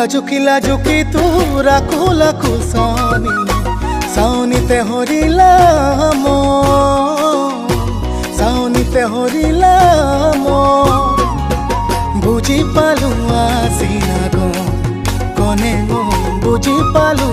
লাজুকি তোৰ আকুল আকুল চাউনিতে হৰিলা চাউনিতে হৰিলা বুজি পালো আজি আগত কনে বুজি পালো